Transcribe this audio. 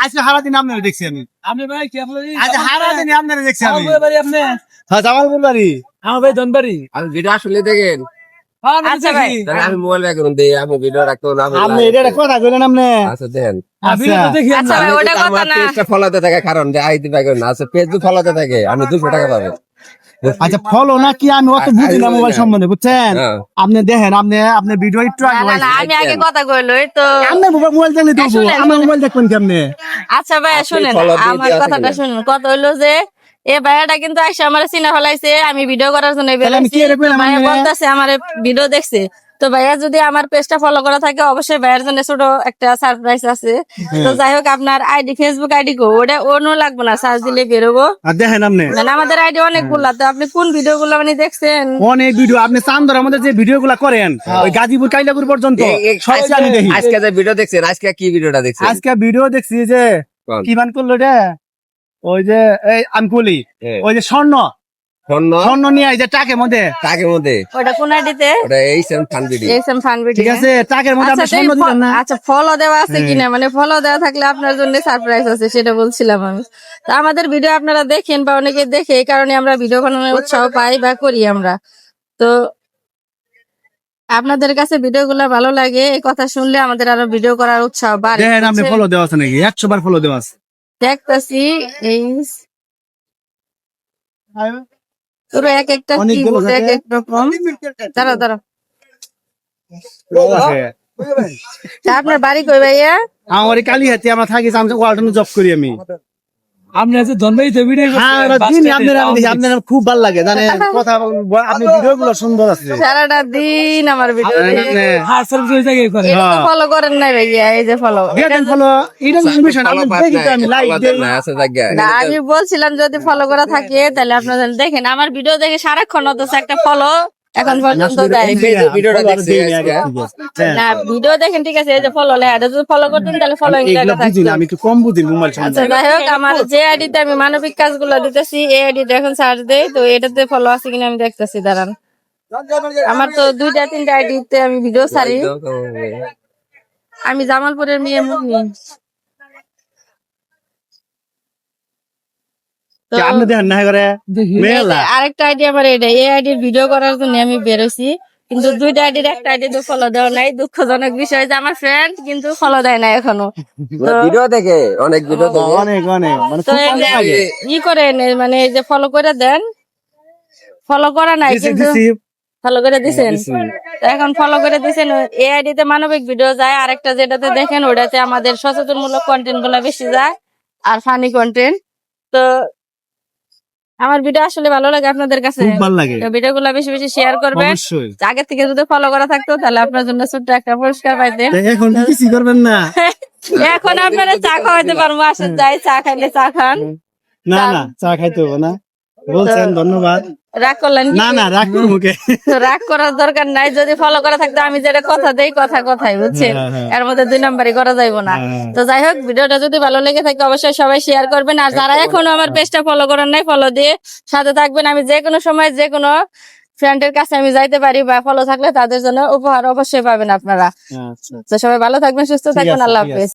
আজকে সারাদিন আপনারা দেখছি আমি। আপনি ভাই কি আপনার আজ সারাদিন আপনারা দেখছি আমি। আমার বাড়ি আপনি হ্যাঁ, জামালপুর বাড়ি। আমার ভাই ধনবাড়ি। আমি ভিডিও আসলে দেখেন আচ্ছা ভাই তাহলে আমি মোবাইল ব্যাগ করুন দিই আমি ভিডিও রাখতে না আপনি এটা একটা কথা কইলেন আপনি। আচ্ছা দেন আমি তো দেখি আচ্ছা ভাই ওটা কথা আমার না পেজটা ফলোতে থাকে কারণ যে আইডি ব্যাগ না আছে ফেসবুক ফলোতে থাকে আমি 200 টাকা পাবে আচ্ছা ফলো না কি আমি অত বুঝি না মোবাইল সম্বন্ধে বুঝছেন। হ্যাঁ। আপনি দেখেন আপনি ভিডিও একটু আগে না আমি আগে কথা কইলই তো আপনি মোবাইল দেখলে দেবো শুনেন, আমার মোবাইল দেখবেন কেমনে। আচ্ছা ভাই শুনেন follow দিয়ে আমার দিয়া কথাটা থাকবেন। শুনুন কথা হইলো যে এ ভাইয়াটা কিন্তু আইসা আমার চিনা ফেলাইছে আমি ভিডিও করার জন্য তাহলে আমি বেরোইছি কি এরকম ভাইয়া মানে- বলতেছে আমার ভিডিও দেখছে তো ভাইয়া যদি আমার পেজটা ফলো করা থাকে অবশ্যই ভাইয়ার জন্য ছোট একটা সারপ্রাইজ আছে তো যাই হোক আপনার আইডি ফেসবুক আইডি কো ওটা অন্য লাগবে না সার্চ দিলে বেরোবো আর দেখেন আপনি মানে আমাদের আইডি অনেকগুলা তো আপনি কোন ভিডিও গুলো মানে দেখছেন অনেক ভিডিও আপনি চান্দর আমাদের যে ভিডিও গুলা করেন ওই গাজীপুর কাইলাপুর পর্যন্ত সবচেয়ে আমি দেখি। আজকে যে ভিডিও দেখছেন আজকে কি ভিডিওটা দেখছেন আজকে ভিডিও দেখছি যে কোন? কি বান করলো রে ওই যে এই আমি বলি ওই যে স্বর্ণ স্বর্ণ নিয়ে এই যে টাকের মধ্যে টাকের মধ্যে ওটা কোন আইডিতে ওটা এই same fun video SM fun video ঠিক আছে টাকের মধ্যে আপনি স্বর্ণ দিবেন না। আচ্ছা ফলো দেওয়া আছে কিনা মানে ফলো দেওয়া থাকলে আপনার জন্য সারপ্রাইজ আছে সেটা বলছিলাম আমি তো আমাদের ভিডিও আপনারা দেখেন বা অনেকে দেখে এই কারণে আমরা ভিডিও বানানোর উৎসাহ পাই বা করি আমরা তো আপনাদের কাছে ভিডিও গুলো ভালো লাগে এই কথা শুনলে আমাদের আরো ভিডিও করার উৎসাহ বাড়ে দেখেন আপনি ফলো দেওয়া আছে নাকি 100 বার ফলো দেওয়া আছে। দেখতেছি এই তোর এক একটা অনেকগুলো কিবোর্ড এক থাকে। এক রকম দাঁড়াও দাঁড়াও তা আপনার বাড়ি কই ভাইয়া আমার এই কালীহাতি আমরা থাকি আমি ওয়ালটনে জব করি আমি। আপনি আছে ধনবাড়িতে ভিডিও হ্যাঁ দিন আপনার আমি দেখি আপনার খুব ভালো লাগে জানেন কথা আপনি ভিডিও গুলো সুন্দর আছে। সারাটা দিন আমার ভিডিও হার সার্ভিস ওই জায়গায় করে ফলো করেন নাই ভাইয়া এই যে ফলো দেখেন ফলো এটা বিষয় না আপনি দেখি তো আমি লাইক দেই না আছে জায়গা না আমি বলছিলাম যদি ফলো করা থাকে তাহলে আপনারা দেখেন আমার ভিডিও দেখে সারাক্ষণ অথচ একটা ফলো এখন পর্যন্ত দেয় ভিডিওটা দেখছি আজকে না ভিডিও দেখেন ঠিক আছে এই যে ফলো লেখা এটা যদি ফলো করতেন তাহলে ফলোইং লেখা এগুলো বুঝি থাকতো না আমি একটু কম বুঝি মোবাইল আচ্ছা সম্বন্ধে। যাই হোক আমার যে আইডিতে আমি মানবিক কাজগুলো দিতেছি এই আইডিটা এখন সার্চ দেই তো এটাতে ফলো আছে কিনা আমি দেখতেছি দাঁড়ান আমার তো 2-3টা আইডিতে আমি ভিডিও ছাড়ি আমি জামালপুরের মেয়ে মুন্নি তো আপনি দেখেন না করে মেলা আরেকটা আইডি আমার এটা এই আইডির ভিডিও করার জন্য আমি বেরোছি কিন্তু 2টা আইডির একটা আইডি তো ফলো দেওয়া নাই দুঃখজনক বিষয় যে আমার ফ্রেন্ড কিন্তু ফলো দেয় না এখনো ভিডিও দেখে অনেক ভিডিও দেখে অনেক অনেক মানে তো খুব ভালো লাগে। ই করেন মানে এই যে ফলো করে দেন ফলো করা নাই দিছি, কিন্তু দিছি। ফলো করে দিছেন তো এখন ফলো করে দিছেন এই আইডিতে মানবিক ভিডিও যায় আরেকটা যেটাতে দেখেন ওটাতে আমাদের সচেতনমূলক কন্টেন্ট গুলা বেশি যায় আর ফানি কন্টেন্ট তো আমার ভিডিও আসলে ভালো লাগে আপনাদের কাছে খুব ভালো লাগে ভিডিও গুলা বেশি বেশি শেয়ার করবেন অবশ্যই। আগে থেকে যদি ফলো করা থাকতো তাহলে আপনার জন্য ছোট্ট একটা পুরস্কার পাইতেন তো এখন কি কিছু করবেন না? এখন আপনারা চা খাওয়াইতে পারবো আসেন যাই চা খাইলে চা খান না না চা খাইতে হবে না বলছেন ধন্যবাদ। রাগ করলেন কি? না না রাগ করবো কে? রাগ করার দরকার নাই যদি ফলো করা থাকতো আমি যেটা কথা দেই কথাই বুঝছেন হ্যাঁ, হ্যাঁ। এর মধ্যে 2 নাম্বারই করা যাইবো না হ্যাঁ। তো যাই হোক ভিডিওটা যদি ভালো লেগে থাকে অবশ্যই সবাই শেয়ার করবেন আর যারা এখনো আমার পেজটা ফলো করেন নাই ফলো দিয়ে সাথে থাকবেন আমি যে কোনো সময় যে কোনো ফ্রেন্ডের কাছে আমি যাইতে পারি বা ফলো থাকলে তাদের জন্য উপহার অবশ্যই পাবেন আপনারা আচ্ছা তো সবাই ভালো থাকবেন সুস্থ ঠিক থাকবেন আছে, আল্লাহ ঠিক আছে। হাফেজ